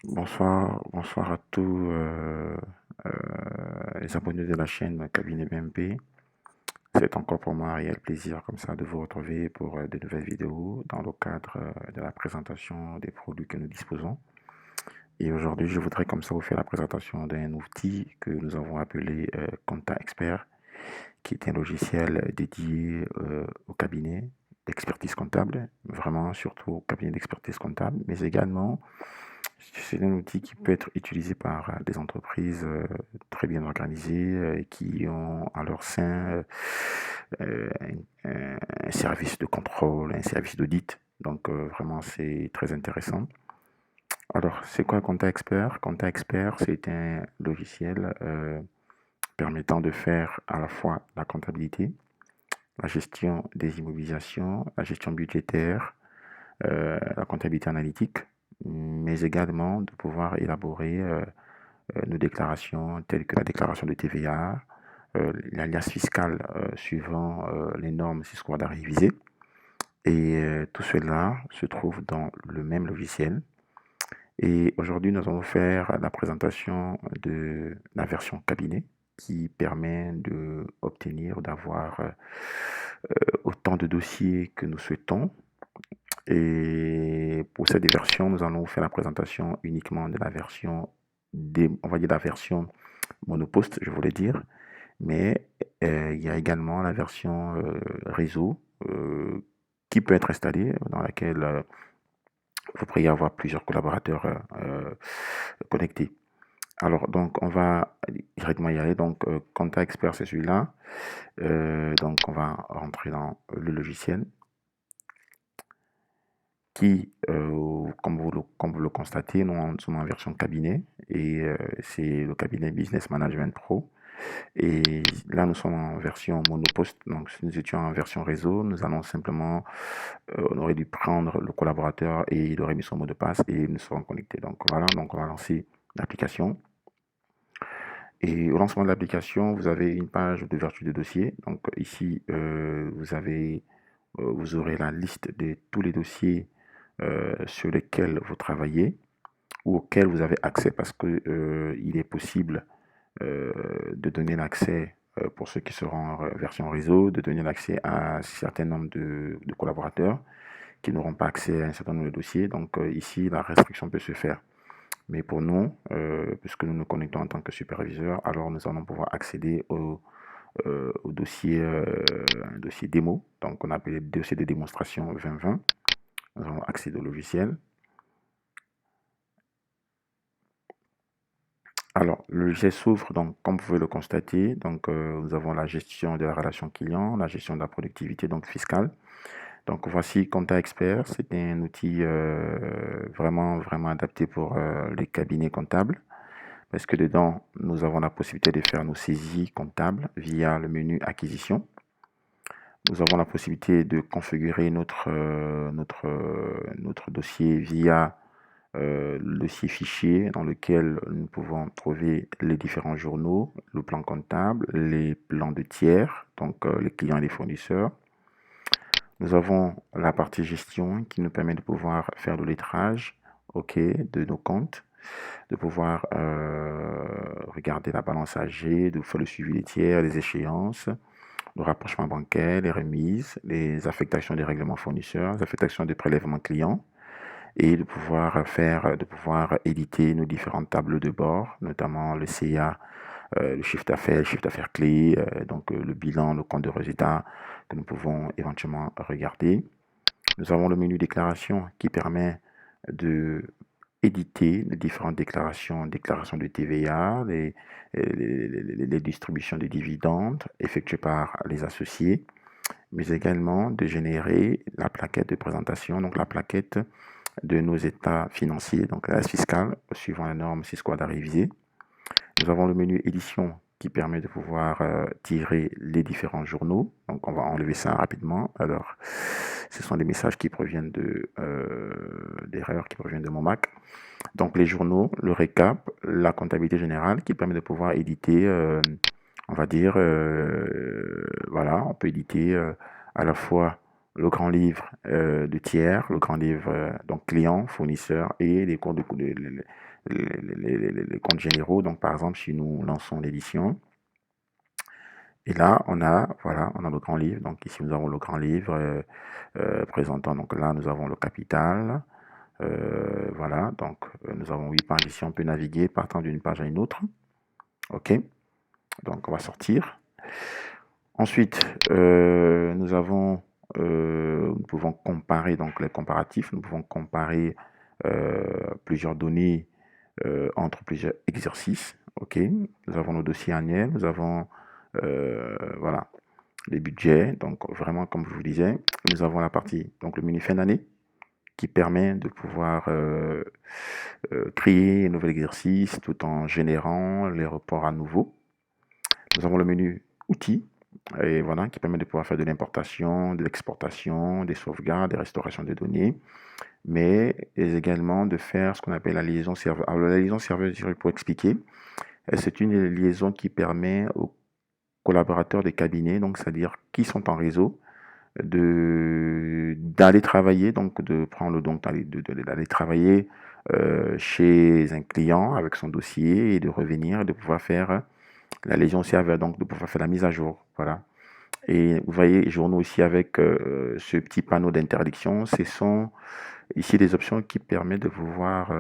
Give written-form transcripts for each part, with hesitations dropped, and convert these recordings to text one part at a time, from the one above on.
Bonsoir à tous les abonnés de la chaîne Cabinet BMP. C'est encore pour moi un réel plaisir comme ça de vous retrouver pour de nouvelles vidéos dans le cadre de la présentation des produits que nous disposons. Et aujourd'hui, je voudrais comme ça vous faire la présentation d'un outil que nous avons appelé Compta Expert, qui est un logiciel dédié au cabinet d'expertise comptable, vraiment surtout au cabinet d'expertise comptable, mais également c'est un outil qui peut être utilisé par des entreprises très bien organisées qui ont à leur sein un service de contrôle, un service d'audit. Donc vraiment, c'est très intéressant. Alors, c'est quoi Compta Expert? Compta Expert, c'est un logiciel permettant de faire à la fois la comptabilité, la gestion des immobilisations, la gestion budgétaire, la comptabilité analytique, mais également de pouvoir élaborer nos déclarations telles que la déclaration de TVA, l'alias fiscal suivant les normes Sysquad révisées. Et tout cela se trouve dans le même logiciel. Et aujourd'hui, nous allons faire la présentation de la version cabinet qui permet d'obtenir, d'avoir autant de dossiers que nous souhaitons. Et pour cette version, nous allons faire la présentation uniquement de la version, on va dire la version monoposte, je voulais dire. Mais il y a également la version réseau qui peut être installée, dans laquelle vous pourriez avoir plusieurs collaborateurs connectés. Alors, donc, on va directement y aller. Donc, Compta Expert, c'est celui-là. Donc, on va rentrer dans le logiciel qui, comme vous le constatez, nous sommes en version cabinet et c'est le cabinet Business Management Pro. Et là, nous sommes en version monoposte. Donc, si nous étions en version réseau, nous allons simplement, on aurait dû prendre le collaborateur et il aurait mis son mot de passe et nous serons connectés. Donc, voilà. Donc, on va lancer l'application. Et au lancement de l'application, vous avez une page d'ouverture de dossier. Donc, ici, vous aurez la liste de tous les dossiers sur lesquels vous travaillez ou auxquels vous avez accès parce que il est possible de donner l'accès pour ceux qui seront en version réseau, de donner l'accès à un certain nombre de collaborateurs qui n'auront pas accès à un certain nombre de dossiers. Donc ici, la restriction peut se faire. Mais pour nous, puisque nous nous connectons en tant que superviseur, alors nous allons pouvoir accéder au dossier, un dossier démo. Donc on appelle le dossier de démonstration 2020. Nous allons accéder au logiciel. Alors, le logiciel s'ouvre, donc, comme vous pouvez le constater, donc, nous avons la gestion de la relation client, la gestion de la productivité, donc fiscale. Donc, voici Compta Expert. C'est un outil vraiment adapté pour les cabinets comptables parce que dedans, nous avons la possibilité de faire nos saisies comptables via le menu acquisition. Nous avons la possibilité de configurer notre dossier via le dossier fichier dans lequel nous pouvons trouver les différents journaux, le plan comptable, les plans de tiers, donc les clients et les fournisseurs. Nous avons la partie gestion qui nous permet de pouvoir faire le lettrage de nos comptes, de pouvoir regarder la balance âgée, de faire le suivi des tiers, les échéances, le rapprochement bancaire, les remises, les affectations des règlements fournisseurs, les affectations des prélèvements clients et de pouvoir éditer nos différentes tables de bord, notamment le CA, le chiffre d'affaires clé, donc le bilan, le compte de résultat que nous pouvons éventuellement regarder. Nous avons le menu déclaration qui permet de éditer les différentes déclarations, déclarations de TVA, les distributions de dividendes effectuées par les associés, mais également de générer la plaquette de présentation, donc la plaquette de nos états financiers, donc la fiscale, suivant la norme Sysquad à réviser. Nous avons le menu édition qui permet de pouvoir tirer les différents journaux. Donc on va enlever ça rapidement. Alors, ce sont des messages qui proviennent d'erreurs qui proviennent de mon Mac. Donc les journaux, le récap, la comptabilité générale qui permet de pouvoir éditer, on va dire, voilà, on peut éditer à la fois le grand livre de tiers, le grand livre donc client, fournisseur et les comptes, les comptes généraux. Donc par exemple, si nous lançons l'édition, et là voilà, on a le grand livre. Donc ici nous avons le grand livre présentant. Donc là nous avons le capital. Voilà, donc nous avons 8 pages ici. On peut naviguer partant d'une page à une autre. Ok, donc on va sortir. Ensuite, nous pouvons comparer donc les comparatifs. Nous pouvons comparer plusieurs données entre plusieurs exercices. Ok, nous avons nos dossiers annuels. Nous avons voilà les budgets. Donc vraiment, comme je vous disais, nous avons la partie donc le menu fin d'année qui permet de pouvoir créer un nouvel exercice tout en générant les reports à nouveau. Nous avons le menu outils et voilà, qui permet de pouvoir faire de l'importation, de l'exportation, des sauvegardes, des restaurations de données, mais également de faire ce qu'on appelle la liaison serveur. Alors, la liaison serveur, pour expliquer, c'est une liaison qui permet aux collaborateurs des cabinets, donc c'est-à-dire qui sont en réseau, d'aller travailler, donc de prendre donc d'aller travailler chez un client avec son dossier et de revenir et de pouvoir faire la liaison serveur, donc de pouvoir faire la mise à jour. Voilà. Et vous voyez, journaux aussi avec ce petit panneau d'interdiction. Ce sont ici des options qui permettent de pouvoir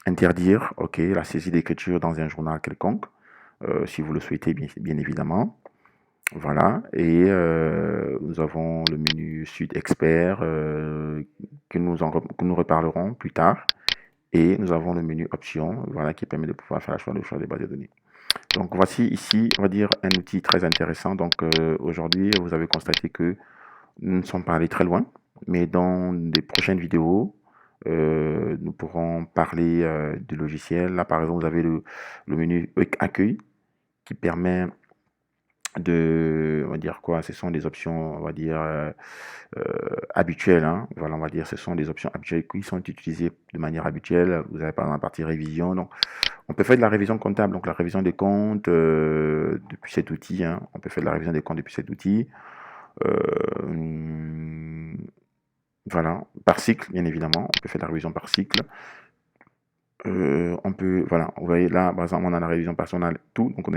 interdire la saisie d'écriture dans un journal quelconque, si vous le souhaitez, bien évidemment. Voilà, et nous avons le menu Sud Expert que nous reparlerons plus tard. Et nous avons le menu Options, voilà, qui permet de pouvoir faire le choix des bases de données. Donc voici ici, on va dire, un outil très intéressant. Donc aujourd'hui, vous avez constaté que nous ne sommes pas allés très loin, mais dans des prochaines vidéos, nous pourrons parler du logiciel. Là, par exemple, vous avez le menu Accueil qui permet on va dire quoi, ce sont des options, on va dire, habituelles, hein. Voilà, on va dire, ce sont des options habituelles qui sont utilisées de manière habituelle. Vous avez par exemple la partie révision, donc on peut faire de la révision comptable, donc la révision des comptes depuis cet outil, hein. On peut faire de la révision des comptes depuis cet outil. Voilà, par cycle, bien évidemment, on peut faire de la révision par cycle. On peut, voilà, vous voyez là, par exemple, on a la révision personnelle, tout, donc on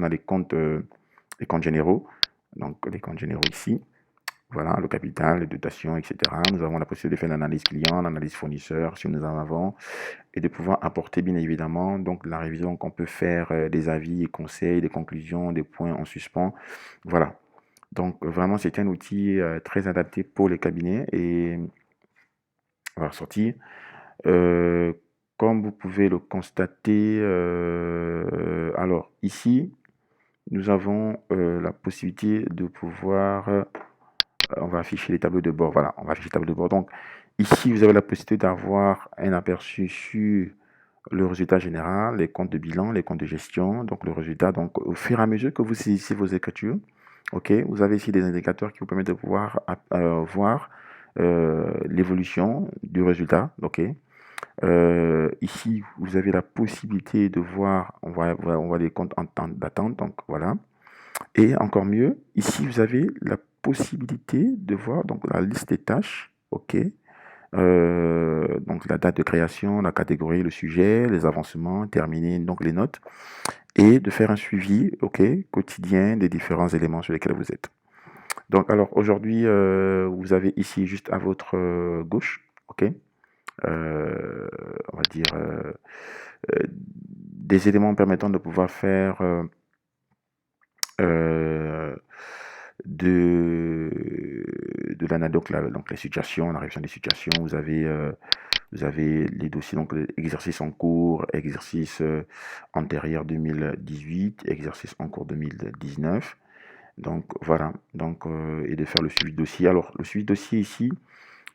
a les comptes généraux, donc les comptes généraux ici, voilà, le capital, les dotations, etc. Nous avons la possibilité de faire l'analyse client, l'analyse fournisseur, si nous en avons, et de pouvoir apporter, bien évidemment, donc la révision qu'on peut faire des avis et conseils, des conclusions, des points en suspens, voilà. Donc vraiment, c'est un outil très adapté pour les cabinets et on va ressortir. Comme vous pouvez le constater, alors ici, nous avons la possibilité de pouvoir, on va afficher les tableaux de bord, voilà, on va afficher les tableaux de bord. Donc ici, vous avez la possibilité d'avoir un aperçu sur le résultat général, les comptes de bilan, les comptes de gestion, donc le résultat, donc au fur et à mesure que vous saisissez vos écritures, ok, vous avez ici des indicateurs qui vous permettent de pouvoir voir l'évolution du résultat, ok. Ici, vous avez la possibilité de voir, on voit les comptes en temps d'attente, donc voilà. Et encore mieux, ici, vous avez la possibilité de voir donc la liste des tâches, ok. Donc la date de création, la catégorie, le sujet, les avancements, terminer, donc les notes, et de faire un suivi, ok, quotidien des différents éléments sur lesquels vous êtes. Donc alors aujourd'hui, vous avez ici juste à votre gauche, ok, on va dire des éléments permettant de pouvoir faire euh, de l'analyse, donc les situations, la révision des situations. Vous avez les dossiers, donc exercice en cours, exercice antérieur 2018, exercice en cours 2019. Donc voilà, donc et de faire le suivi de dossier. Alors le suivi de dossier ici,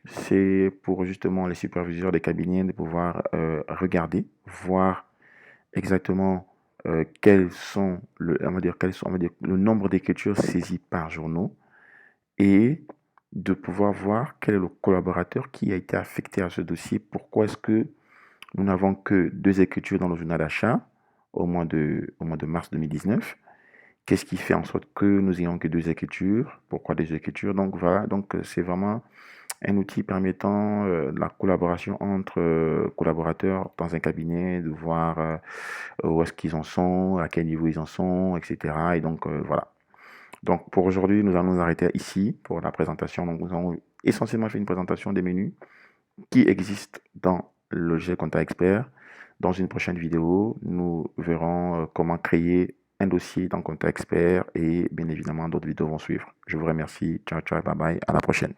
c'est pour justement les superviseurs des cabinets de pouvoir regarder, voir exactement on va dire, le nombre d'écritures saisies par journaux et de pouvoir voir quel est le collaborateur qui a été affecté à ce dossier. Pourquoi est-ce que nous n'avons que 2 écritures dans le journal d'achat au mois de mars 2019 Qu'est-ce qui fait en sorte que nous ayons que 2 écritures? Pourquoi 2 écritures? Donc voilà, donc c'est vraiment un outil permettant, la collaboration entre, collaborateurs dans un cabinet, de voir, où est-ce qu'ils en sont, à quel niveau ils en sont, et cetera et donc voilà. Donc pour aujourd'hui, nous allons nous arrêter ici pour la présentation. Donc nous avons essentiellement fait une présentation des menus qui existent dans le logiciel Compta Expert. Dans une prochaine vidéo, nous verrons comment créer un dossier dans Compta Expert et bien évidemment d'autres vidéos vont suivre. Je vous remercie. Ciao, ciao, bye bye. À la prochaine.